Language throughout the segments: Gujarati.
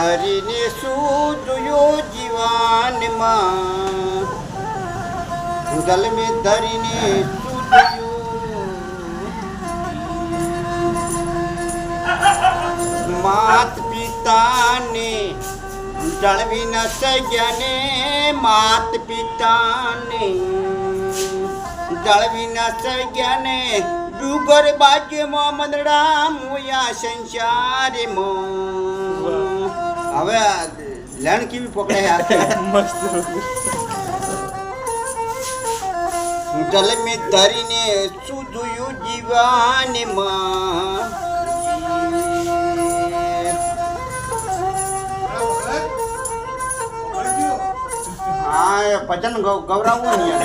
ધરીને શું જોયો જીવનમાં જલ મેં ધરીને શું જોયું માત પિતાને જાળવી ન શક્યા ને માત પિતાને જાળવી ન શક્યા ને ડુગર બાજુમાં મંદડા મોયા સંસારમાં હવે લણ કેવી પકડે હાથે મસ્ત જલ મેં ધરીને શું જોયું જીવનમાં હા ભજન ગૌરાવું નહીં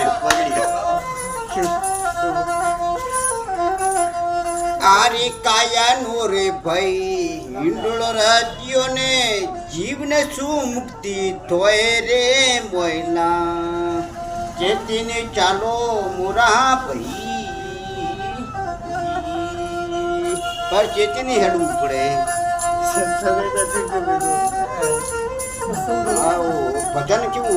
આરે કાયા નો રે ભાઈ હિંડોળો રાજ્યો ને જીવને શું મુક્તિ થોય રે મોયલા ચેતીને ચાલો મોરા ભાઈ પર ચેતીને હેડવું પડે ભજન કેવું